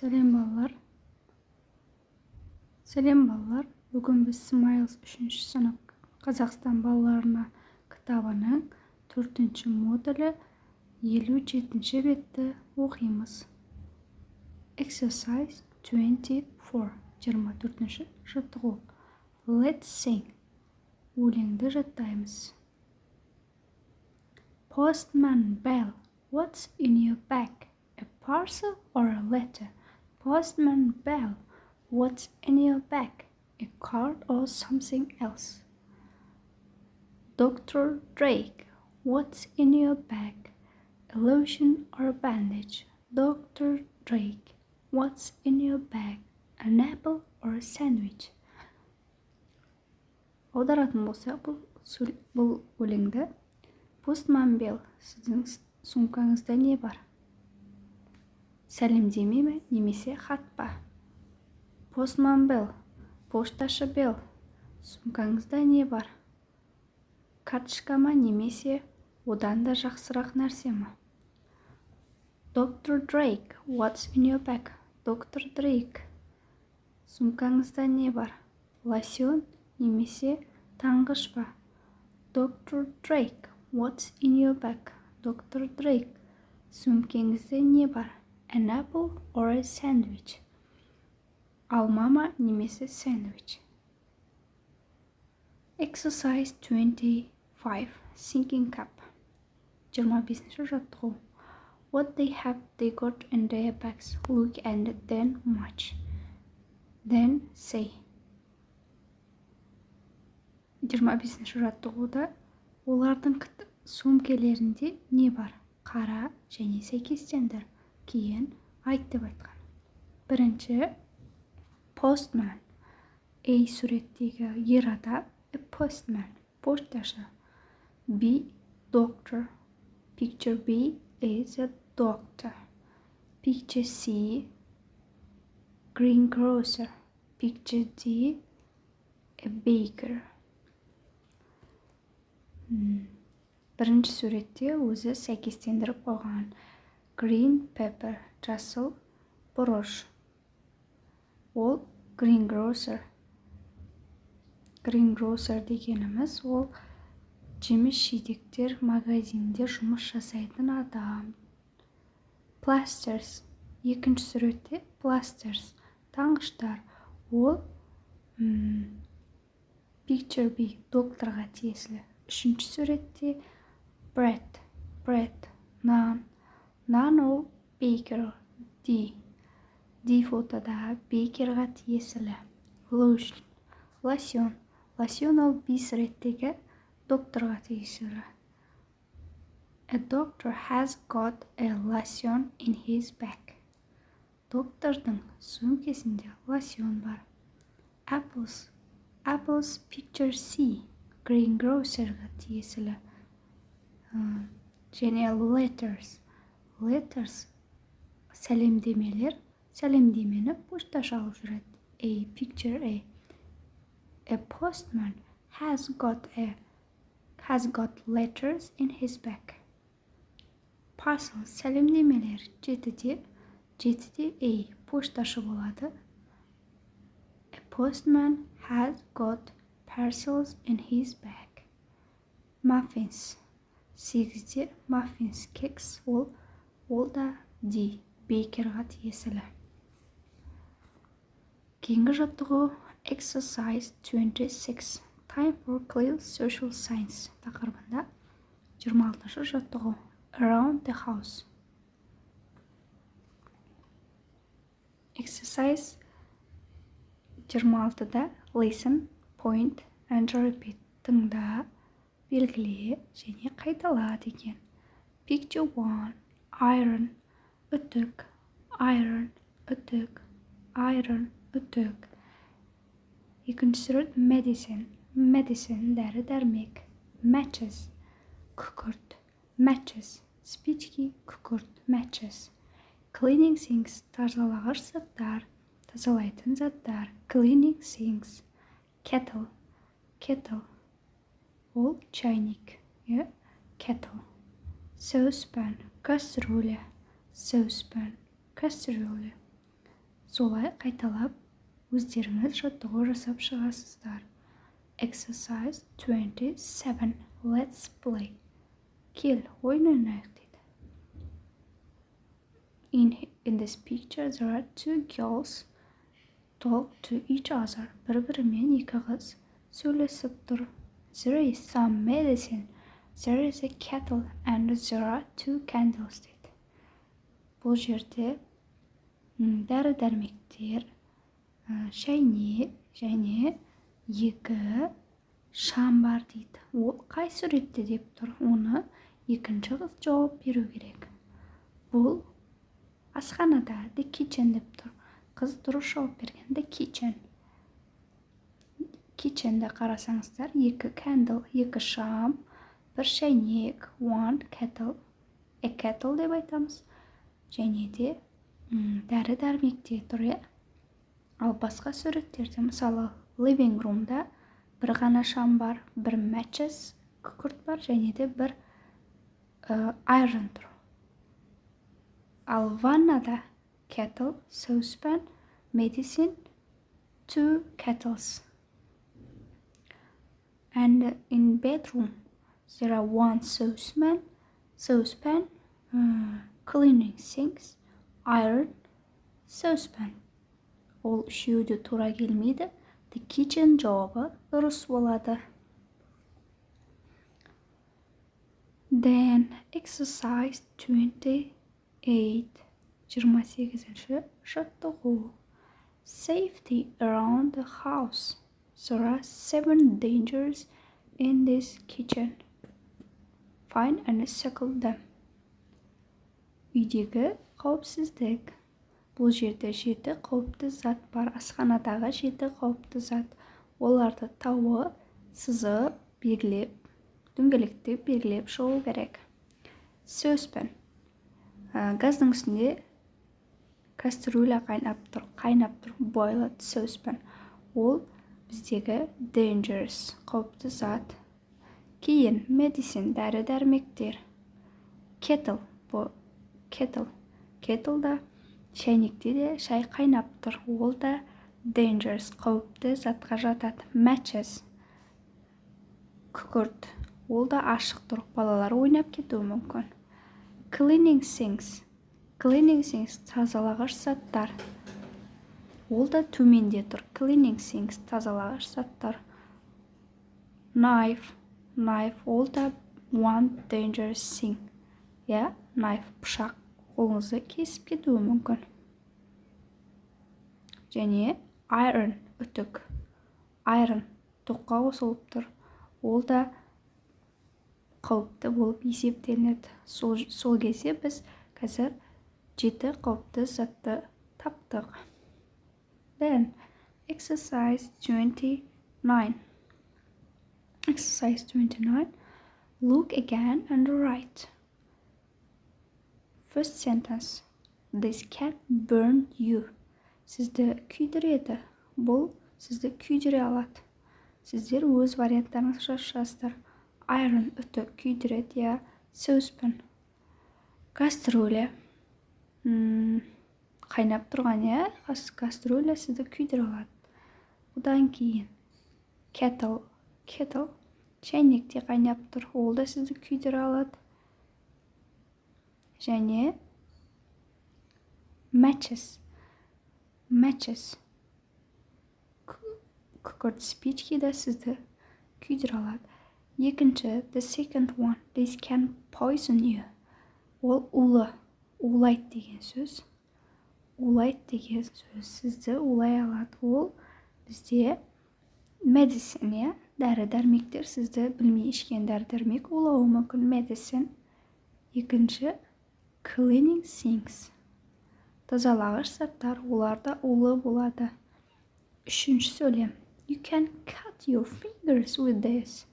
Сәлем балалар. Бүгін біз Smiles 3-ші сынып Қазақстан балаларына кітабының 4-ші модулі 57-ші бетті оқимыз. Exercise 24. 24-ші жаттығу. Let's sing. Өлеңді жаттаймыз. Postman bell. What's in your bag? A parcel or a letter? Postman bell. What's in your bag? A card or something else? Dr. Drake. What's in your bag? A lotion or a bandage? Dr. Drake. What's in your bag? An apple or a sandwich? Аударатын болса, бұл өлеңді Postman bell. Сіздің сумкаңызда не бар? Сәлемдеме ме немесе хат па? Postman bell. Пошташы bell. Сумкаңызда не бар? Карточка ма немесе одан да жақсырақ нәрсе ме? Dr. Drake. What's in your bag? Dr. Drake. Сумкаңызда не бар? Лосьон немесе таңғыш па? Dr. Drake. What's in your bag? Dr. Drake. Сөмкеңізде не бар? An apple or a sandwich? Алма ма немесе sandwich? Exercise 25. Thinking cap. 25-ші жаттығу. What they got in their bags. Look and then match. Then say. 25-ші жаттығуда олардың сөмкелерінде не бар? Қара және сәйкестендір. Кейін айт деп айтқан. Бірінші, postman. A суреттегі ер адам, a postman, пошташы. B, doctor. Picture B is a doctor. Picture C, greengrocer. Picture D, a baker. Бірінші суретте өзі сәйкестендіріп қойған. Green pepper, жасыл бұрыш. Ол greengrocer. Greengrocer дегеніміз ол жеміс-жидектер магазинде жұмыс жасайтын адам. Plasters. Екінші суретте plasters, таңғыштар. Ол picture B, докторға тиесілі. Үшінші суретте bread, нан. Нан ол baker, D. D фотода бейкерға тиесілі. Lotion, лосьон. Лосьон ол B суреттегі докторға тиесілі. A doctor has got a lotion in his bag. Доктордың сөмкесінде лосьон бар. Apples picture C. Greengrocerға тиесілі. Және letters сәлемдемелер. Сәлемдемені пошташы алып жүреді. A picture A. A postman has got letters in his bag. Parcel сәлемдемелер. Жетіде A пошташы болады. A postman has got parcels in his bag. Muffins. 8-де muffins, кекс, ол да D, бейкерға тиесілі. Кейінгі жаттығу Exercise 26. Time for clear social science тақырыбында 26-шы жаттығу Around the house. Exercise 26-да Listen, point and repeat. Тыңда, белгіле және қайтала деген. Picture 1. Iron, үтік. Iron, үтік. Iron, үтік. Екінші сурет medicine. Medicine, дәрі дәрмек. Matches, күкірт. Matches, спички, күкірт. Matches. Cleaning things, тазалағыш заттар. Тазалайтын заттар. Cleaning things. Kettle, ол чайник. Kettle. Saucepan, кастрюля. Saucepan, кастрюля. Солай қайталап өздеріңіз жаттығу жасап шығасыздар. Exercise 27. Let's play. Кел, ойын ойнайық дейді. In this picture, there are two girls talk to each other. Бір-бірімен екі қыз сөйлесіп тұр. There is some medicine. There is a kettle and there are two candles дейді. Бұл жерде дәрі-дәрмектер, шәйнек және екі шам бар дейді. Ол қай суретте деп тұр? Оны екінші қыз жауап беру керек. Бұл асханада, the kitchen деп тұр. Қыз дұрыс жауап берген, the kitchen. Kitchenде қарасаңыздар, екі candle, екі шам, бір шәйнек, one kettle, a kettle деп айтамыз. Және де дәрі-дәрмекте тұр. Ал басқа суреттерде, мысалы, living roomда бір ғана шам бар, бір matches, күкірт бар, және де бір iron тұр. Ал ваннада kettle, saucepan, medicine, two kettles. And in bedroom, there are one saucepan, cleaning sinks, iron, saucepan. Ол үшеуі тура келмейді. The kitchen жауабы дұрыс болады. Then exercise 28. 28-ші жаттығу. Safety around the house. There are 7 dangers in this kitchen. Find and circle them. Үйдегі қауіпсіздік. Бұл жерде 7 қауіпті зат бар. Асханадағы 7 қауіпті зат. Оларды тауып, сызып, белгілеп, дөңгелектеп белгілеп шығу керек. Saucepan. Газдың үстінде кастрюля қайнап тұр. Boiled saucepan. Ол біздегі dangerous, қауіпті зат. Кейін medicine, дәрі-дәрмектер. Kettle. Kettleда шәйнекте де шай қайнап тұр. Ол да dangerous, қауіпті затқа жатады. Matches. Күкірт. Ол да ашық тұр. Балалар ойнап кетуі мүмкін. Cleaning sinks. Тазалағыш заттар. Ол да төменде тұр. Cleaning sinks, тазалағыш заттар. Knife. Ол да one dangerous thing. Knife, пышақ. Қолыңызды кесіп кетуі мүмкін. Және iron, үтік. Iron, тоққа қосылып тұр. Ол да қауіпті болып есептелінеді. Сол кезде біз қазір 7 қауіпті затты таптық. Then, exercise 29. Exercise 29. Look again and write. First sentence. This can burn you. Сізді күйдіреді. Бұл сізді күйдіре алады. Сіздер өз варианттарыңызды жазасыздар. Iron, үтік, күйдіреді. Saucepan. Кастрюля. Қайнап тұрған, кастрюля сізді күйдіре алады. Одан кейін kettle. Шәйнекте қайнап тұр. Ол да сізді күйдіре алады. Және matches. Күкірт, спички да сізді күйдіре алады. Екінші, the second one. This can poison you. Ол улайды деген сөз. Сізді улай алады. Ол бізде medicine, дәрі-дәрмектер, сізді білмей ішкен дәрі-дәрмек улауы мүмкін. Medicine. Екінші, cleaning sinks. Тазалағыш заттар, оларда улы болады. Үшінші сөйлем. You can cut your fingers with this.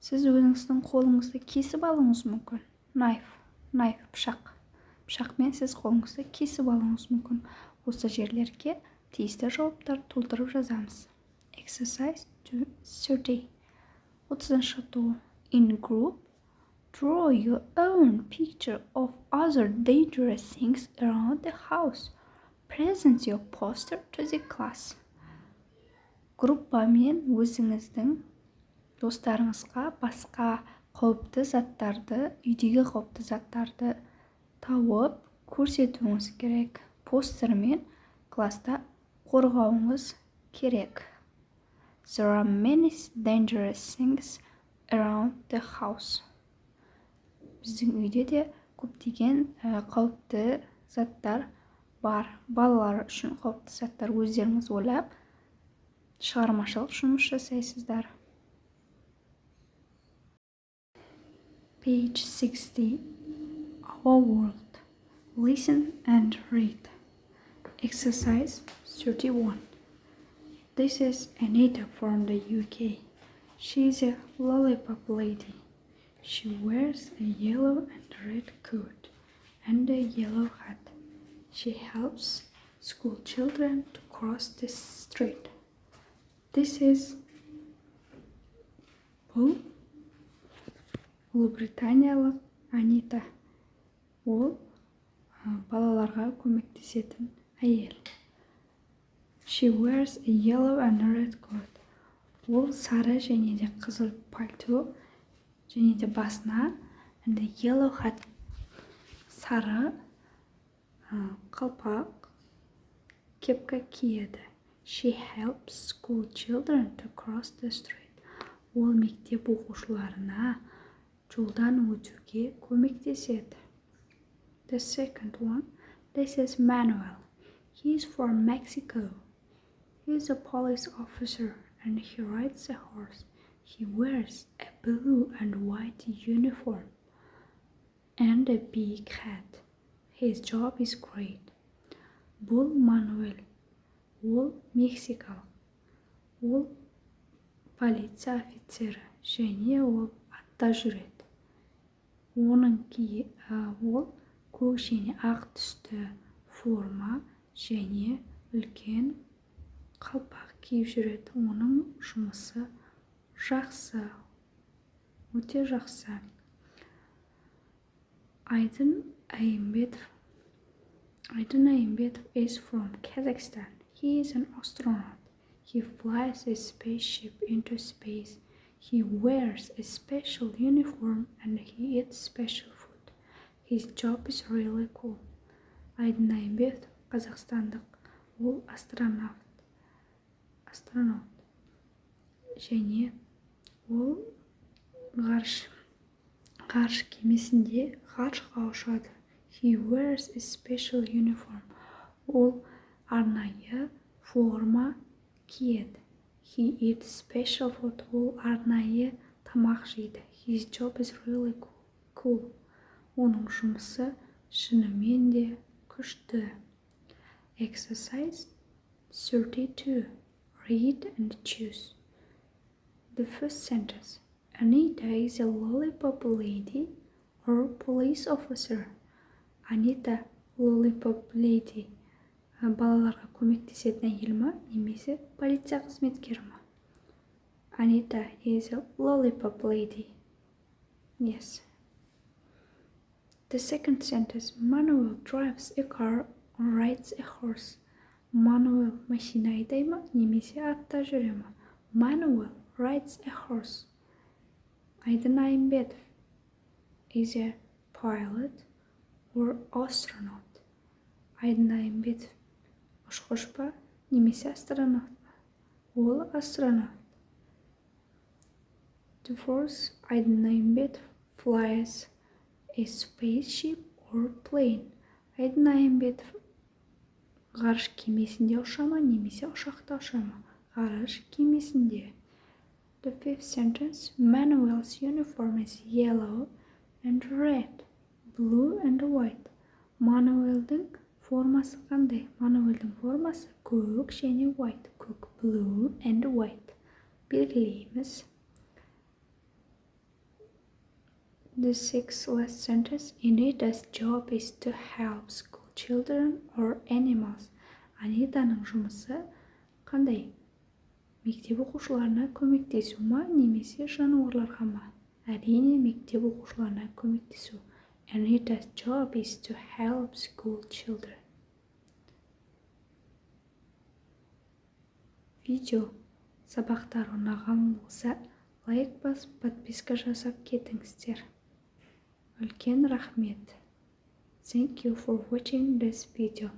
Сіз өзіңіздің қолыңызды кесіп алыңыз мүмкін. Knife, пышақ. Пышақмен сіз қолыңызды кесіп алыңыз мүмкін. Осы жерлерге тиісті жауаптар толтырып жазамыз. Exercise 30. 30. In group, draw your own picture of other dangerous things around the house. Present your poster to the class. Группамен өзіңіздің достарыңызға басқа қауіпті заттарды, үйдегі қауіпті заттарды тауып көрсетуіңіз керек. Постермен класста қорғауыңыз керек. There are many dangerous things around the house. Біздің үйде де көптеген қауіпті заттар бар. Балалар үшін қауіпті заттар өздеріңіз ойлап, шығармашылық жұмыс жасайсыздар. Page 60. Our world. Listen and read. Exercise 31. This is Anita from the UK. She is a lollipop lady. She wears a yellow and red coat and a yellow hat. She helps school children to cross the street. This is бұл Ұлыбританиялық Анита. Ол балаларға көмектесетін әйел. She wears a yellow and red coat. Ол сары және де қызыл пальто және де басына and a yellow hat. Сары қалпақ кепка киеді. She helps school children to cross the street. Ол мектеп оқушыларына жолдан өтуге көмектеседі. The second one, this is Manuel. He is from Mexico. He is a police officer and he rides a horse. He wears a blue and white uniform and a big hat. His job is great. Бұл Мануэль. Ол мексикалық. Ол полиция офицері және ол атта жүреді. Оның ол көк және ақ түсті форма және үлкен қалпақ киіп жүреді. Оның жұмысы жақсы, өте жақсы. Aydın Ayımbetov is from Kazakhstan. He is an astronaut. He flies a spaceship into space. He wears a special uniform and he eats special food. His job is really cool. Aydın Ayımbetov Қазақстандық. Ол астронавт. Және ол ғарыш кемесінде ғарышқа ұшады. He wears a special uniform. Ол арнайы форма киеді. He eats special food. Ол арнайы тамақ жейді. His job is really cool. Оның жұмысы шынымен де күшті. Exercise 32. Read and choose. The first sentence. Anita is a lollipop lady or police officer. Anita lollipop lady. Балаларға көмектесетін әйел ма, немесе полиция қызметкері ма? Anita is a lollipop lady. Yes. The second sentence. Manuel drives a car or rides a horse. Manuel машина айдай ма, немесе атта жүре ма? Manuel rides a horse. Aydın Ayımbetov is a pilot or astronaut. Aydın Ayımbetov ұшқыш па, немесе астронавт па? Ол астронавт. The fourth, Aydın Ayımbetov flies a spaceship or plane. Aydın Ayımbetov ғарыш кемесінде ұша ма, немесе ұшақта ұша ма? Ғарыш кемесінде. The fifth sentence. Manuel's uniform is yellow and red, blue and white. Manuelдің формасы қандай? Manuelдің формасы көк және white. Көк, blue and white. Белгілейміз. The sixth last sentence. Anita's job is to help school children or animals. Анитаның жұмысы қандай? Мектеп оқушыларына көмектесу ма, немесе жануарларға ма? Әрине, мектеп оқушыларына көмектесу. Anita's job is to help school children. видео сабақтар ұнаған болса лайк басып подписка жасап кетіңіздер. Үлкен рахмет. Thank you for watching this video.